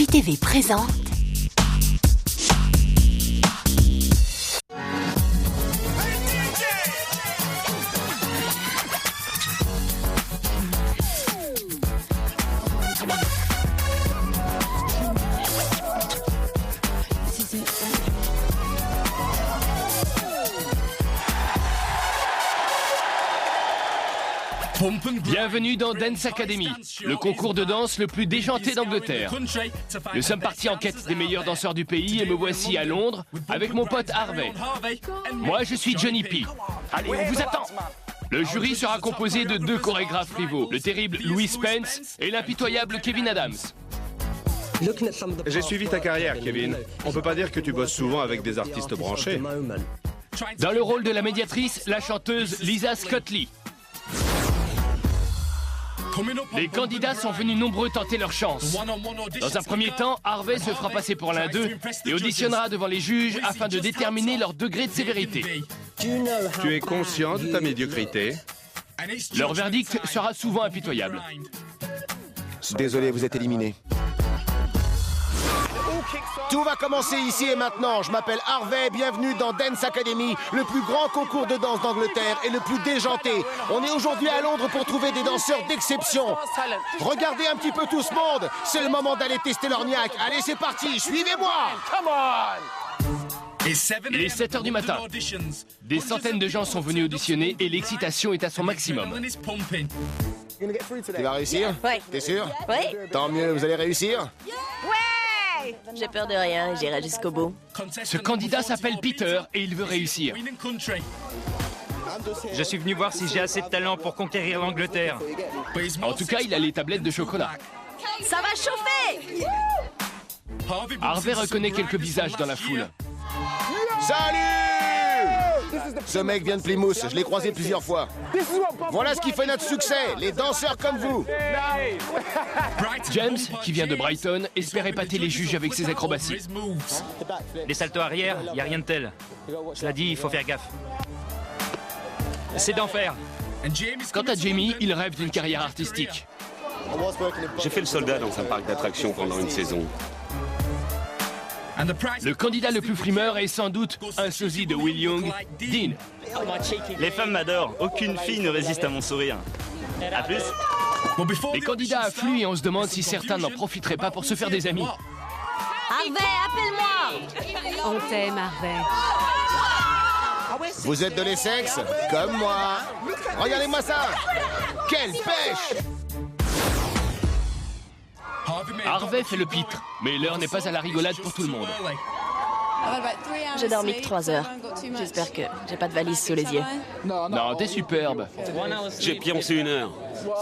VTV présente Bienvenue dans Dance Academy, le concours de danse le plus déjanté d'Angleterre. Nous sommes partis en quête des meilleurs danseurs du pays et me voici à Londres avec mon pote Harvey. Moi, je suis Johnny P. Allez, on vous attend. Le jury sera composé de deux chorégraphes rivaux, le terrible Louis Spence et l'impitoyable Kevin Adams. J'ai suivi ta carrière, Kevin. On peut pas dire que tu bosses souvent avec des artistes branchés. Dans le rôle de la médiatrice, la chanteuse Lisa Scott-Lee. Les candidats sont venus nombreux tenter leur chance. Dans un premier temps, Harvey se fera passer pour l'un d'eux et auditionnera devant les juges afin de déterminer leur degré de sévérité. Tu es conscient de ta médiocrité? Leur verdict sera souvent impitoyable. Désolé, vous êtes éliminé. Tout va commencer ici et maintenant. Je m'appelle Harvey, bienvenue dans Dance Academy, le plus grand concours de danse d'Angleterre et le plus déjanté. On est aujourd'hui à Londres pour trouver des danseurs d'exception. Regardez un petit peu tout ce monde. C'est le moment d'aller tester leur niaque. Allez, c'est parti, suivez-moi. Il est 7 h du matin. Des centaines de gens sont venus auditionner et l'excitation est à son maximum. Tu vas réussir? Oui. T'es sûr? Oui. Tant mieux, vous allez réussir? Ouais. J'ai peur de rien, j'irai jusqu'au bout. Ce candidat s'appelle Peter et il veut réussir. Je suis venu voir si j'ai assez de talent pour conquérir l'Angleterre. En tout cas, il a les tablettes de chocolat. Ça va chauffer! Harvey reconnaît quelques visages dans la foule. Salut! Ce mec vient de Plymouth, je l'ai croisé plusieurs fois. Voilà ce qui fait notre succès, les danseurs comme vous. James, qui vient de Brighton, espère épater les juges avec ses acrobaties. Les saltos arrière, y a rien de tel. Cela dit, il faut faire gaffe. C'est d'enfer. Quant à Jamie, il rêve d'une carrière artistique. J'ai fait le soldat dans un parc d'attractions pendant une saison. Le candidat le plus frimeur est sans doute un sosie de Will Young, Dean. Les femmes m'adorent. Aucune fille ne résiste à mon sourire. À plus. Les candidats affluent et on se demande si certains n'en profiteraient pas pour se faire des amis. Harvey, appelle-moi! On t'aime, Harvey. Vous êtes de l'Essex? Comme moi. Regardez-moi ça. Quelle pêche! Harvey fait le pitre, mais l'heure n'est pas à la rigolade pour tout le monde. J'ai dormi que 3 heures. J'espère que j'ai pas de valise sous les yeux. Non, t'es superbe. J'ai pioncé 1 heure.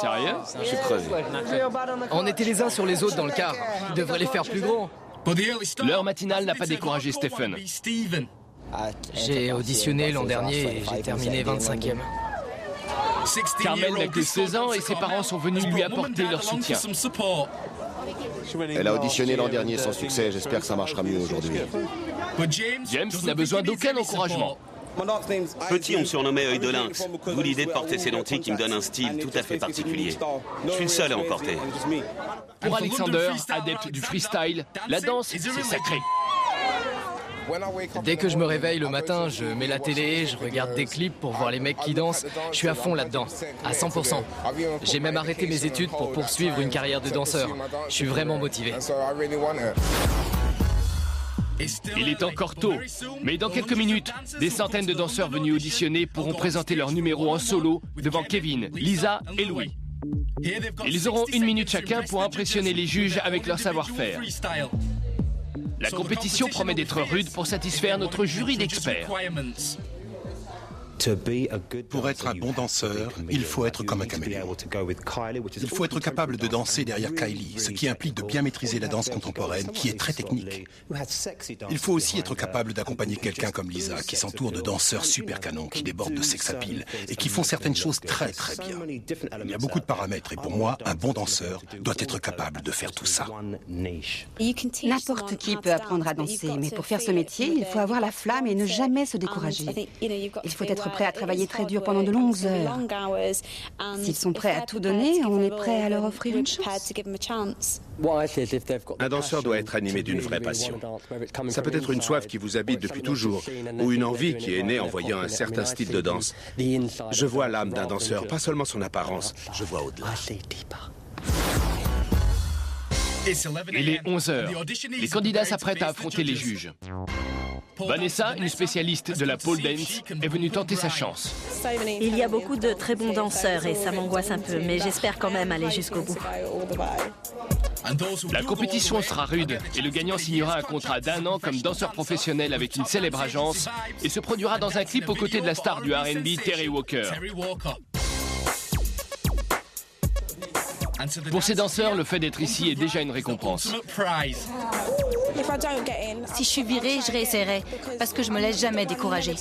Sérieux? Je suis crevé. On était les uns sur les autres dans le car. Ils devraient les faire plus gros. L'heure matinale n'a pas découragé Stephen. J'ai auditionné l'an dernier et j'ai terminé 25e. Carmel n'a que 16 ans et ses parents sont venus lui apporter leur soutien. Elle a auditionné l'an dernier sans succès, j'espère que ça marchera mieux aujourd'hui. James n'a besoin d'aucun encouragement. Petit, on me surnommait œil de lynx. D'où l'idée de porter ces lentilles qui me donnent un style tout à fait particulier. Je suis le seul à en porter. Pour Alexander, adepte du freestyle, la danse, c'est sacré. Dès que je me réveille le matin, je mets la télé, je regarde des clips pour voir les mecs qui dansent. Je suis à fond là-dedans, à 100%. J'ai même arrêté mes études pour poursuivre une carrière de danseur. Je suis vraiment motivé. Il est encore tôt, mais dans quelques minutes, des centaines de danseurs venus auditionner pourront présenter leur numéro en solo devant Kevin, Lisa et Louis. Ils auront 1 minute chacun pour impressionner les juges avec leur savoir-faire. La compétition promet d'être rude pour satisfaire notre jury d'experts. Pour être un bon danseur, il faut être comme un caméléon. Il faut être capable de danser derrière Kylie, ce qui implique de bien maîtriser la danse contemporaine, qui est très technique. Il faut aussi être capable d'accompagner quelqu'un comme Lisa, qui s'entoure de danseurs super canons, qui débordent de sex appeal et qui font certaines choses très très bien. Il y a beaucoup de paramètres et pour moi, un bon danseur doit être capable de faire tout ça. N'importe qui peut apprendre à danser, mais pour faire ce métier, il faut avoir la flamme et ne jamais se décourager. Il faut être être prêts à travailler très dur pendant de longues heures. S'ils sont prêts à tout donner, on est prêt à leur offrir une chance. Un danseur doit être animé d'une vraie passion. Ça peut être une soif qui vous habite depuis toujours, ou une envie qui est née en voyant un certain style de danse. Je vois l'âme d'un danseur, pas seulement son apparence, je vois au-delà. Il est 11h. Les candidats s'apprêtent à affronter les juges. Vanessa, une spécialiste de la pole dance, est venue tenter sa chance. Il y a beaucoup de très bons danseurs et ça m'angoisse un peu, mais j'espère quand même aller jusqu'au bout. La compétition sera rude et le gagnant signera un contrat d'1 an comme danseur professionnel avec une célèbre agence et se produira dans un clip aux côtés de la star du R&B Terry Walker. Pour ces danseurs, le fait d'être ici est déjà une récompense. Si je suis virée, je réessayerai, parce que je me laisse jamais décourager.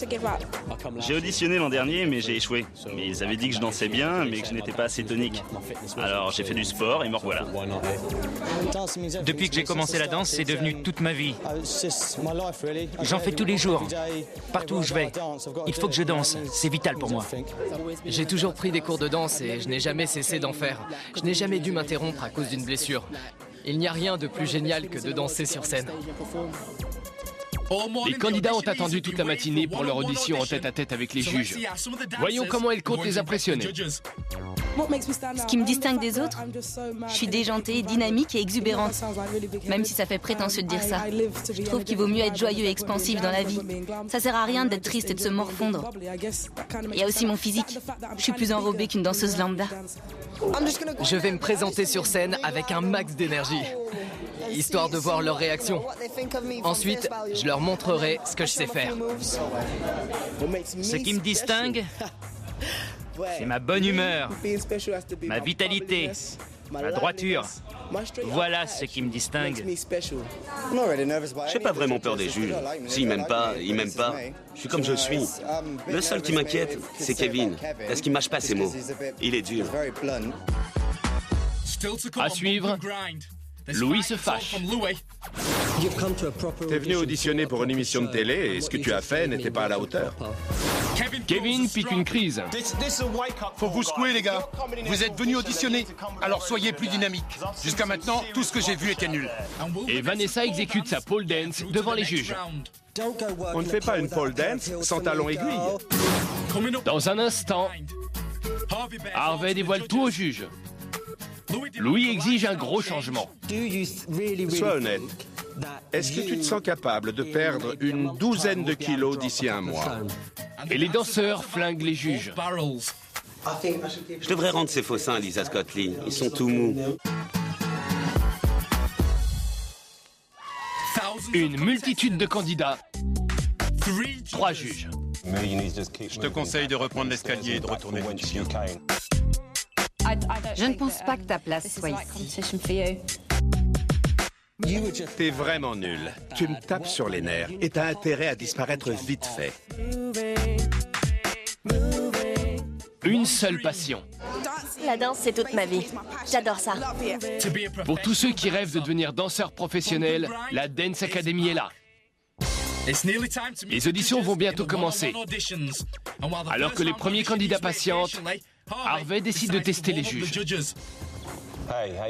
J'ai auditionné l'an dernier, mais j'ai échoué. Mais ils avaient dit que je dansais bien, mais que je n'étais pas assez tonique. Alors j'ai fait du sport et me revoilà. Depuis que j'ai commencé la danse, c'est devenu toute ma vie. J'en fais tous les jours, partout où je vais. Il faut que je danse, c'est vital pour moi. J'ai toujours pris des cours de danse et je n'ai jamais cessé d'en faire. Je n'ai jamais dû m'interrompre à cause d'une blessure. Il n'y a rien de plus génial que de danser sur scène. Les candidats ont attendu toute la matinée pour leur audition en tête-à-tête avec les juges. Voyons comment ils comptent les impressionner. Ce qui me distingue des autres, je suis déjantée, dynamique et exubérante. Même si ça fait prétentieux de dire ça. Je trouve qu'il vaut mieux être joyeux et expansif dans la vie. Ça sert à rien d'être triste et de se morfondre. Il y a aussi mon physique. Je suis plus enrobée qu'une danseuse lambda. Je vais me présenter sur scène avec un max d'énergie, histoire de voir leur réaction. Ensuite, je leur montrerai ce que je sais faire. Ce qui me distingue, c'est ma bonne humeur, ma vitalité, ma droiture. Voilà ce qui me distingue. J'ai pas vraiment peur des juges. S'ils m'aiment pas, ils m'aiment pas. Je suis comme je suis. Le seul qui m'inquiète, c'est Kevin, parce qu'il mâche pas ses mots. Il est dur. À suivre, Louis se fâche. T'es venu auditionner pour une émission de télé et ce que tu as fait n'était pas à la hauteur. Kevin pique une crise. Faut vous secouer, les gars. Vous êtes venus auditionner, alors soyez plus dynamiques. Jusqu'à maintenant, tout ce que j'ai vu était nul. Et Vanessa exécute sa pole dance devant les juges. On ne fait pas une pole dance sans talons aiguilles. Dans un instant, Harvey dévoile tout aux juges. Louis exige un gros changement. Sois honnête. Est-ce que tu te sens capable de perdre une douzaine de kilos d'ici 1 mois? Et les danseurs flinguent les juges. Je devrais rendre ces faux seins à Lisa Scott Lee. Ils sont tout mous. Une multitude de candidats. 3 juges. Je te conseille de reprendre l'escalier et de retourner où tu viens. Je ne pense pas que ta place soit ici. T'es vraiment nul. Tu me tapes sur les nerfs et t'as intérêt à disparaître vite fait. Une seule passion. La danse, c'est toute ma vie. J'adore ça. Pour tous ceux qui rêvent de devenir danseurs professionnels, la Dance Academy est là. Les auditions vont bientôt commencer. Alors que les premiers candidats patientent, Harvey décide de tester les juges.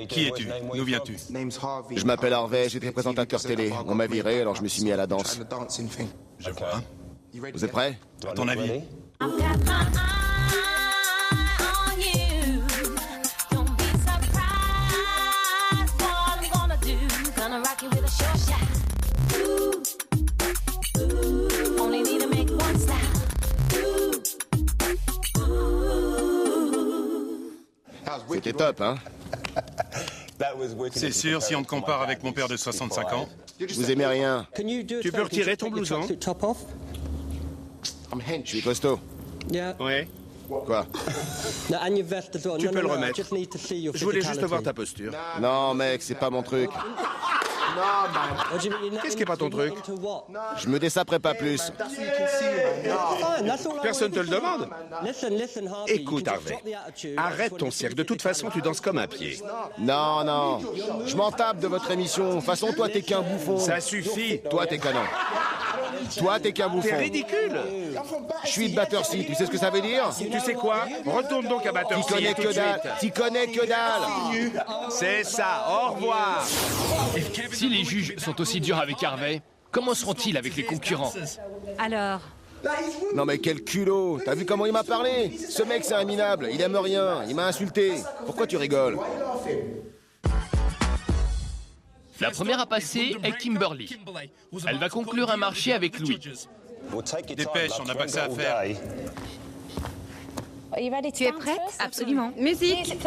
Qui es-tu? D'où viens-tu? Je m'appelle Harvey, j'étais présentateur télé. On m'a viré, alors je me suis mis à la danse. Je vois. Vous êtes prêts? À ton avis? C'était top, hein? C'est sûr, si on te compare avec mon père de 65 ans. Vous aimez rien. Tu peux retirer ton blouson? Je suis costaud. Oui. Quoi? Tu peux le remettre. Je voulais juste voir ta posture. Non, mec, c'est pas mon truc. Qu'est-ce qui est pas ton truc? Je me dessaperai pas plus. Personne te le demande? Écoute, Harvey, arrête ton cirque. De toute façon, tu danses comme un pied. Non, non. Je m'en tape de votre émission. De toute façon, toi, t'es qu'un bouffon. Ça suffit. Toi, t'es canon. Toi, t'es qu'un bouffon. T'es ridicule. Je suis de Battersea, tu sais ce que ça veut dire? Tu sais quoi? Retourne donc à Battersea. T'y connais que dalle. T'y connais que dalle. C'est ça, au revoir. Si les juges sont aussi durs avec Harvey, comment seront-ils avec les concurrents? Alors, Non mais quel culot. T'as vu comment il m'a parlé? Ce mec, c'est un minable. Il aime rien. Il m'a insulté. Pourquoi tu rigoles? La première à passer est Kimberly. Elle va conclure un marché avec Louis. Dépêche, on n'a pas que ça à faire. tu es prête? Absolument. Musique.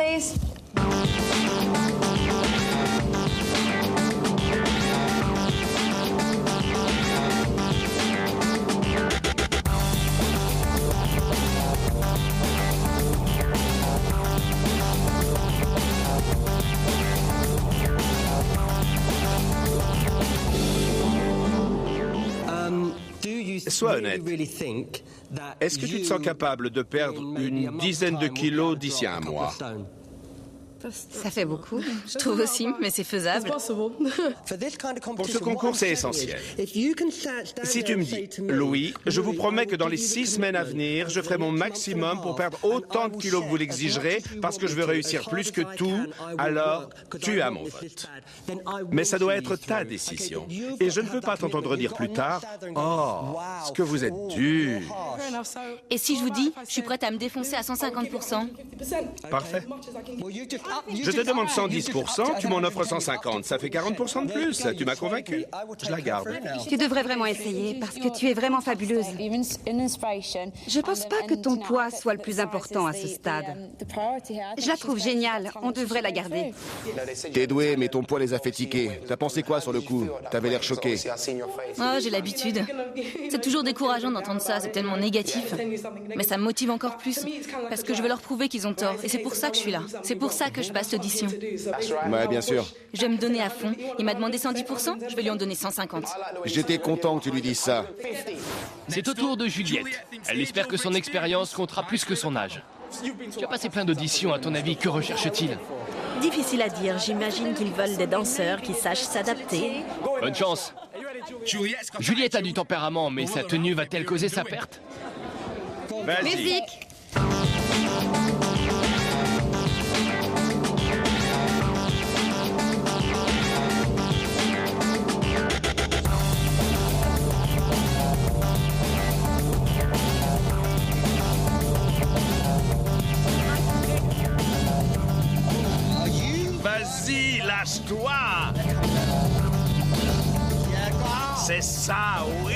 Sois honnête. Est-ce que tu te sens capable de perdre une dizaine de kilos d'ici à un mois? Ça fait beaucoup. Je trouve aussi, mais c'est faisable. Pour ce concours, c'est essentiel. Si tu me dis, Louis, je vous promets que dans les 6 semaines à venir, je ferai mon maximum pour perdre autant de kilos que vous l'exigerez, parce que je veux réussir plus que tout, alors tu as mon vote. Mais ça doit être ta décision. Et je ne veux pas t'entendre dire plus tard, oh, ce que vous êtes dur. Et si je vous dis, je suis prête à me défoncer à 150%? Parfait. Je te demande 110%, tu m'en offres 150, ça fait 40% de plus. Tu m'as convaincu. Je la garde. Tu devrais vraiment essayer parce que tu es vraiment fabuleuse. Je pense pas que ton poids soit le plus important à ce stade. Je la trouve géniale. On devrait la garder. T'es doué, mais ton poids les a fait tiquer. T'as pensé quoi sur le coup? T'avais l'air choqué. Oh, j'ai l'habitude. C'est toujours décourageant d'entendre ça, c'est tellement négatif. Mais ça me motive encore plus, parce que je veux leur prouver qu'ils ont tort. Et c'est pour ça que je suis là. C'est pour ça que je passe l'audition. Ouais, bien sûr. Je vais me donner à fond. Il m'a demandé 110%, je vais lui en donner 150. J'étais content que tu lui dises ça. C'est au tour de Juliette. Elle espère que son expérience comptera plus que son âge. Tu as passé plein d'auditions, à ton avis, que recherche-t-il? Difficile à dire. J'imagine qu'ils veulent des danseurs qui sachent s'adapter. Bonne chance. Juliette a du tempérament, mais sa tenue va-t-elle causer sa perte? Vas-y. Musique. Vas-y, lâche-toi. C'est ça, oui.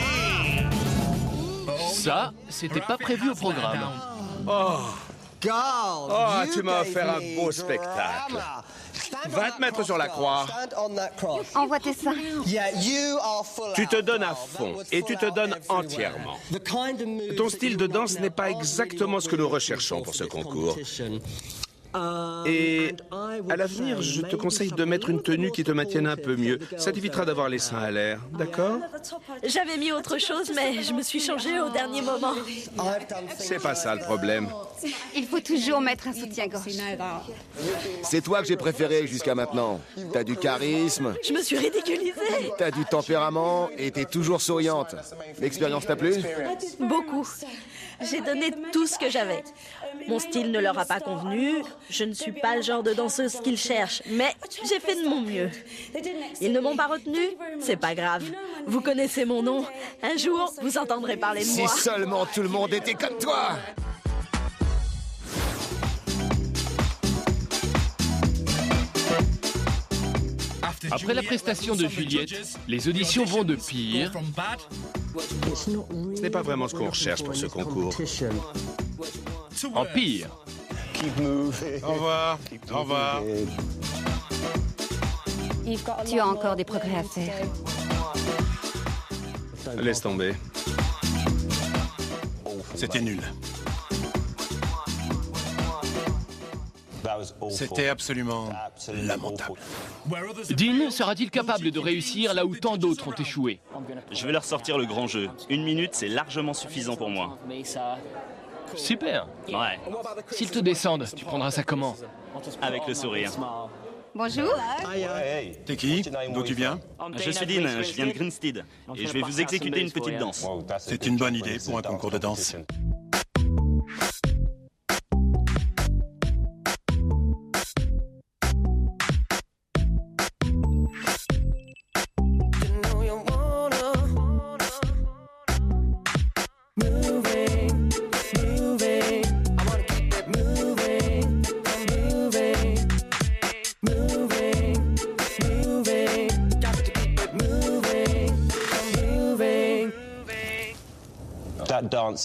Ça, c'était pas prévu au programme. Oh, tu m'as offert un beau spectacle. Va te mettre sur la croix. Envoie tes seins. Tu te donnes à fond et tu te donnes entièrement. Ton style de danse n'est pas exactement ce que nous recherchons pour ce concours. Et à l'avenir, je te conseille de mettre une tenue qui te maintienne un peu mieux. Ça t'évitera d'avoir les seins à l'air, d'accord? J'avais mis autre chose, mais je me suis changée au dernier moment. C'est pas ça le problème. Il faut toujours mettre un soutien-gorge. C'est toi que j'ai préféré jusqu'à maintenant. T'as du charisme, Je me suis ridiculisée. t'as du tempérament et t'es toujours souriante. L'expérience t'a plu? Beaucoup. J'ai donné tout ce que j'avais. Mon style ne leur a pas convenu. Je ne suis pas le genre de danseuse qu'ils cherchent, mais j'ai fait de mon mieux. Ils ne m'ont pas retenue, c'est pas grave. Vous connaissez mon nom. Un jour, vous entendrez parler de moi. Si seulement tout le monde était comme toi! Après la prestation de Juliette, les auditions vont de pire Ce n'est pas vraiment ce qu'on recherche pour ce concours. en pire. Au revoir. Au revoir. Tu as encore des progrès à faire. Laisse tomber. C'était nul. C'était absolument lamentable. Dean sera-t-il capable de réussir là où tant d'autres ont échoué? Je vais leur sortir le grand jeu. 1 minute, c'est largement suffisant pour moi. Super. Ouais, S'ils te descendent, tu prendras ça comment? avec le sourire. Bonjour. T'es qui? D'où tu viens? Je suis Dean, je viens de Grinstead. Et je vais vous exécuter une petite danse. C'est une bonne idée pour un concours de danse.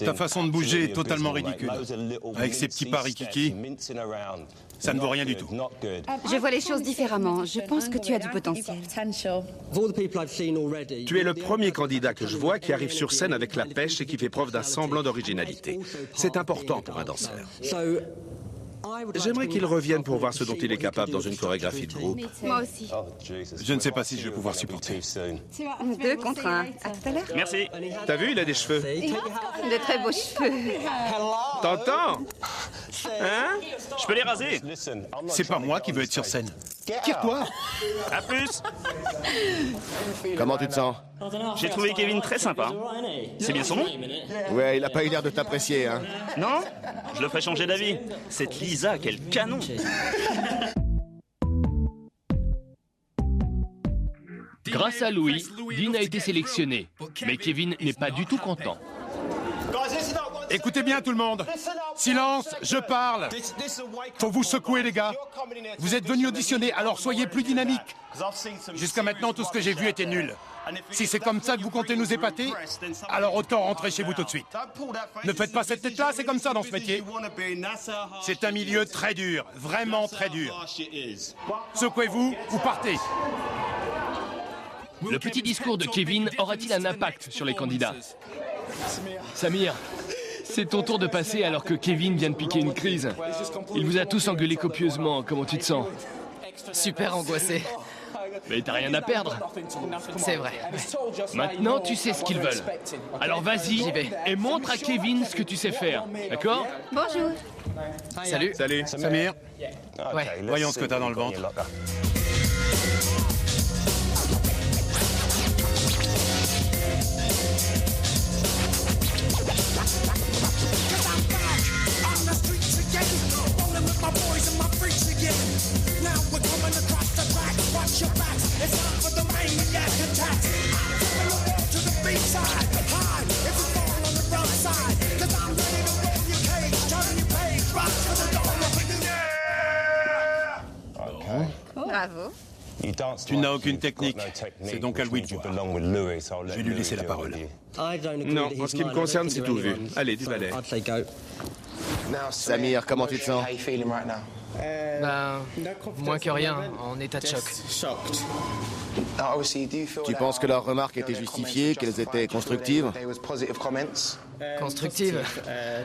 Ta façon de bouger est totalement ridicule. Avec ces petits pas rikiki, ça ne vaut rien du tout. Je vois les choses différemment. Je pense que tu as du potentiel. Tu es le premier candidat que je vois qui arrive sur scène avec la pêche et qui fait preuve d'un semblant d'originalité. C'est important pour un danseur. J'aimerais qu'il revienne pour voir ce dont il est capable dans une chorégraphie de groupe. Moi aussi. Je ne sais pas si je vais pouvoir supporter. 2 contre 1. À tout à l'heure. Merci. T'as vu, il a des cheveux. De très beaux cheveux. T'entends? Hein? Je peux les raser. C'est pas moi qui veux être sur scène. Tire-toi! À plus. Comment tu te sens? J'ai trouvé Kevin très sympa. C'est bien son nom? Ouais, il a pas eu l'air de t'apprécier, hein. Non? Je le ferai changer d'avis. Cette Lisa, quel canon! Grâce à Louis, Dean a été sélectionné. Mais Kevin n'est pas du tout content. Écoutez bien tout le monde. Silence, je parle. Faut vous secouer les gars. Vous êtes venus auditionner, alors soyez plus dynamiques. Jusqu'à maintenant, tout ce que j'ai vu était nul. Si c'est comme ça que vous comptez nous épater, alors autant rentrer chez vous tout de suite. Ne faites pas cette tête-là, c'est comme ça dans ce métier. C'est un milieu très dur, vraiment très dur. Secouez-vous ou partez. Le petit discours de Kevin aura-t-il un impact sur les candidats? Samir, c'est ton tour de passer alors que Kevin vient de piquer une crise. Il vous a tous engueulé copieusement. Comment tu te sens? Super angoissé. Mais t'as rien à perdre. C'est vrai. Maintenant, tu sais ce qu'ils veulent. Alors vas-y et montre à Kevin ce que tu sais faire. D'accord? Bonjour. Salut. Salut, Samir. Ouais. Voyons ce que t'as dans le ventre. Bravo. Tu n'as aucune technique. C'est donc à Louis de jouer. Je vais lui laisser la parole. Non, en ce qui me concerne, c'est tout vu. Allez, du balai. Samir, comment tu te sens? Ben, moins que rien, en état de choc. Tu penses que leurs remarques étaient justifiées, qu'elles étaient constructives? Constructive.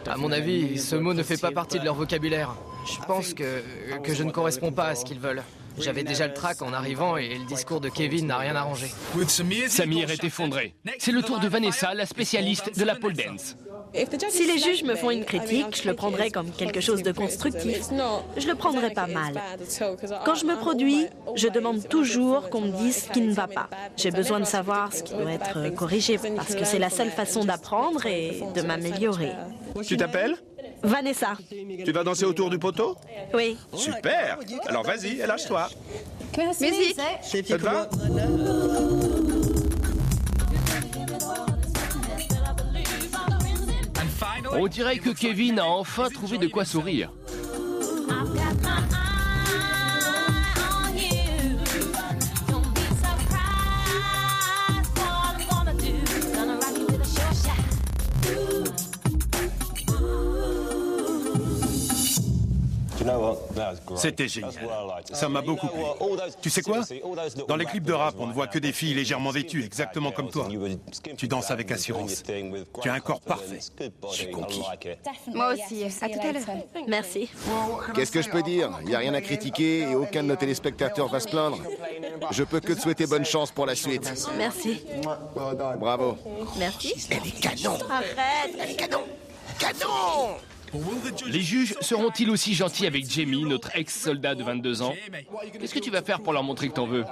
À mon avis, ce mot ne fait pas partie de leur vocabulaire. Je pense que je ne corresponds pas à ce qu'ils veulent. J'avais déjà le trac en arrivant et le discours de Kevin n'a rien arrangé. Samir est effondré. C'est le tour de Vanessa, la spécialiste de la pole dance. Si les juges me font une critique, je le prendrai comme quelque chose de constructif. Je le prendrai pas mal. Quand je me produis, je demande toujours qu'on me dise ce qui ne va pas. J'ai besoin de savoir ce qui doit être corrigé parce que c'est la seule façon d'apprendre et de m'améliorer. Tu t'appelles? Vanessa. Tu vas danser autour du poteau? Oui. Super! Alors vas-y, lâche-toi. Musique. Ça te va? On dirait que Kevin a enfin trouvé de quoi sourire. C'était génial. Ça m'a beaucoup plu. Tu sais quoi? Dans les clips de rap, on ne voit que des filles légèrement vêtues, exactement comme toi. Tu danses avec assurance. Tu as un corps parfait. Je suis conquis. Moi aussi. À tout à l'heure. Merci. Qu'est-ce que je peux dire? Il n'y a rien à critiquer et aucun de nos téléspectateurs va se plaindre. Je peux que te souhaiter bonne chance pour la suite. Merci. Bravo. Merci. Elle est canon! Arrête. Elle est canon! Canon! Les juges seront-ils aussi gentils avec Jamie, notre ex-soldat de 22 ans? Qu'est-ce que tu vas faire pour leur montrer que t'en veux?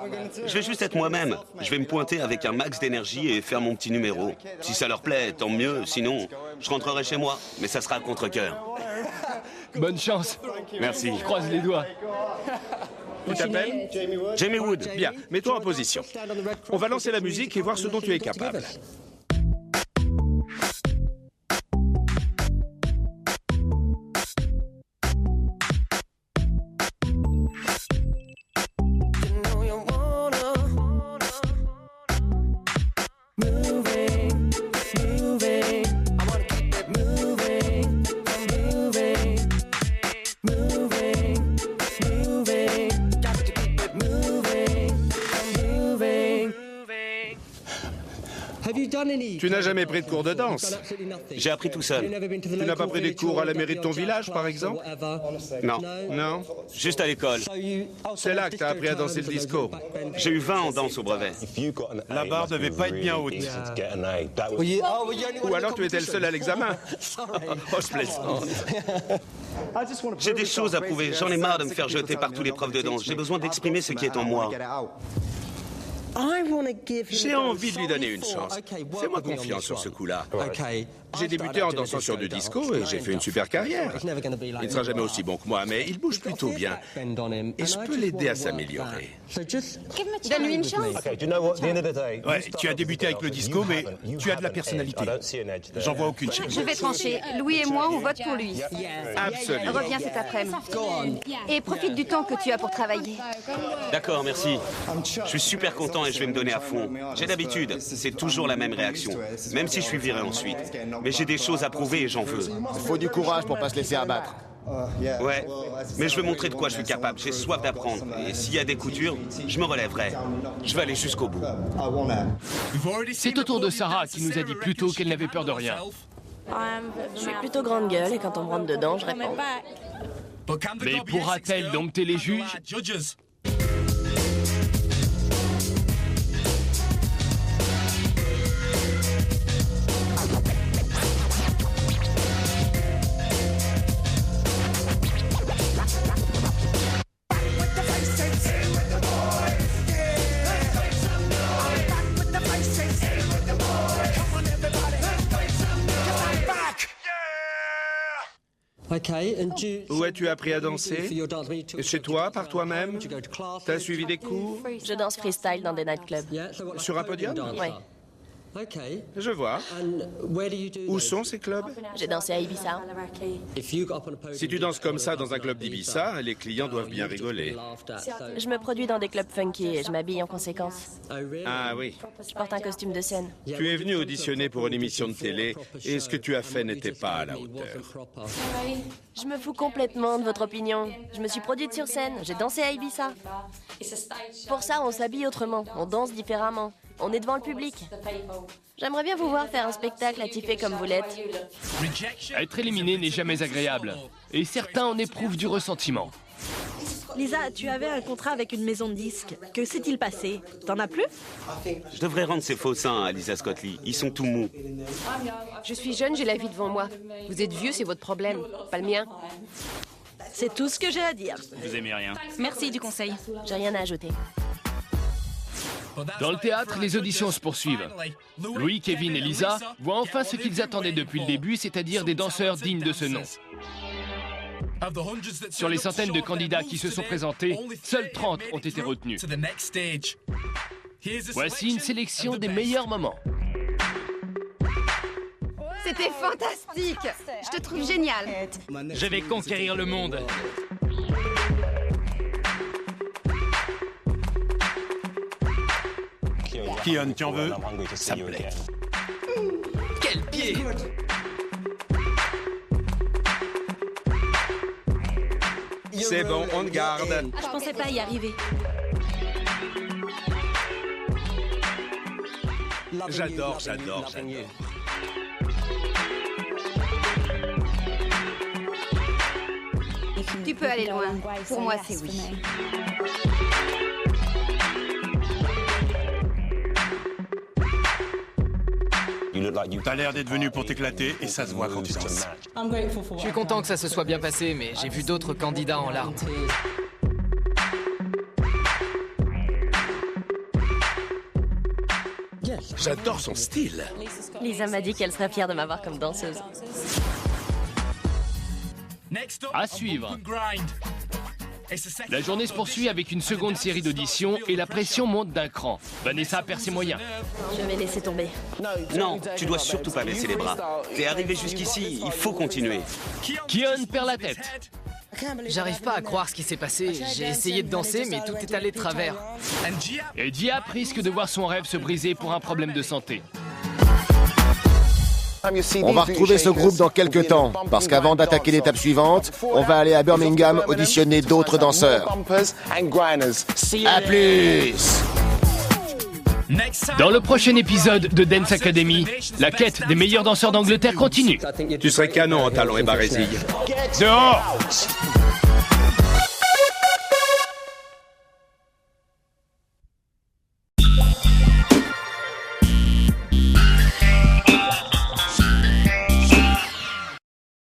Je vais juste être moi-même. Je vais me pointer avec un max d'énergie et faire mon petit numéro. Si ça leur plaît, tant mieux. Sinon, je rentrerai chez moi. Mais ça sera à contre-cœur. Bonne chance. Merci. Je croise les doigts. Tu t'appelles? Jamie Wood. Bien, mets-toi en position. On va lancer la musique et voir ce dont tu es capable. Tu n'as jamais pris de cours de danse? J'ai appris tout seul. Tu n'as pas pris des cours à la mairie de ton village, par exemple? Non. Non? Juste à l'école. C'est là que tu as appris à danser le disco. J'ai eu 20 en danse au brevet. La barre devait pas être bien haute. Ou alors tu étais le seul à l'examen. Oh, je plaisante. J'ai des choses à prouver. J'en ai marre de me faire jeter par tous les profs de danse. J'ai besoin d'exprimer ce qui est en moi. J'ai envie de lui donner une chance. Fais-moi confiance sur ce coup-là. J'ai débuté en dansant sur du disco et j'ai fait une super carrière. Il ne sera jamais aussi bon que moi, mais il bouge plutôt bien. Et je peux l'aider à s'améliorer. Donne-lui une chance. Ouais, tu as débuté avec le disco, mais tu as de la personnalité. J'en vois aucune chez Je vais trancher. Louis et moi, on vote pour lui. Absolument. Reviens cet après-midi. Et profite du temps que tu as pour travailler. D'accord, merci. Je suis super content et je vais me donner à fond. J'ai l'habitude, c'est toujours la même réaction, même si je suis viré ensuite. Mais j'ai des choses à prouver et j'en veux. Il faut du courage pour pas se laisser abattre. Ouais, mais je veux montrer de quoi je suis capable. J'ai soif d'apprendre. Et s'il y a des coutures, je me relèverai. Je vais aller jusqu'au bout. C'est au tour de Sarah qui nous a dit plus tôt qu'elle n'avait peur de rien. Je suis plutôt grande gueule et quand on me rentre dedans, je réponds. Mais pourra-t-elle dompter les juges? Où as-tu appris à danser? Chez toi, par toi-même? T'as suivi des cours? Je danse freestyle dans des nightclubs. Sur un podium? Oui. Je vois. Où sont ces clubs? J'ai dansé à Ibiza. Si tu danses comme ça dans un club d'Ibiza, les clients doivent bien rigoler. Je me produis dans des clubs funky et je m'habille en conséquence. Ah oui. Je porte un costume de scène. Tu es venu auditionner pour une émission de télé et ce que tu as fait n'était pas à la hauteur. Je me fous complètement de votre opinion. Je me suis produite sur scène, j'ai dansé à Ibiza. Pour ça, on s'habille autrement, on danse différemment. On est devant le public. J'aimerais bien vous voir faire un spectacle attifé comme vous l'êtes. Être éliminé n'est jamais agréable. Et certains en éprouvent du ressentiment. Lisa, tu avais un contrat avec une maison de disques. Que s'est-il passé? T'en as plus? Je devrais rendre ces faux seins à Lisa Scott Lee. Ils sont tout mous. Je suis jeune, j'ai la vie devant moi. Vous êtes vieux, c'est votre problème, pas le mien. C'est tout ce que j'ai à dire. Vous aimez rien. Merci du conseil. J'ai rien à ajouter. Dans le théâtre, les auditions se poursuivent. Louis, Kevin et Lisa voient enfin ce qu'ils attendaient depuis le début, c'est-à-dire des danseurs dignes de ce nom. Sur les centaines de candidats qui se sont présentés, seuls 30 ont été retenus. Voici une sélection des meilleurs moments. C'était fantastique. Je te trouve génial. Je vais conquérir le monde. Kion, tu en veux? Ça me plaît. Quel pied! C'est bon, on te garde. Je pensais pas y arriver. J'adore. Tu peux aller loin. Pour moi, c'est oui. T'as l'air d'être venu pour t'éclater et ça se voit quand tu danses. Je suis content que ça se soit bien passé, mais j'ai vu d'autres candidats en larmes. J'adore son style. Lisa m'a dit qu'elle serait fière de m'avoir comme danseuse. À suivre. La journée se poursuit avec une seconde série d'auditions et la pression monte d'un cran. Vanessa perd ses moyens. Je vais laisser tomber. Non, tu dois surtout pas baisser les bras. T'es arrivé jusqu'ici, il faut continuer. Kion perd la tête. J'arrive pas à croire ce qui s'est passé. J'ai essayé de danser, mais tout est allé de travers. Et Diap risque de voir son rêve se briser pour un problème de santé. On va retrouver ce groupe dans quelques temps, parce qu'avant d'attaquer l'étape suivante, on va aller à Birmingham auditionner d'autres danseurs. À plus! Dans le prochain épisode de Dance Academy, la quête des meilleurs danseurs d'Angleterre continue. Tu serais canon en talons et barésilles. Dehors!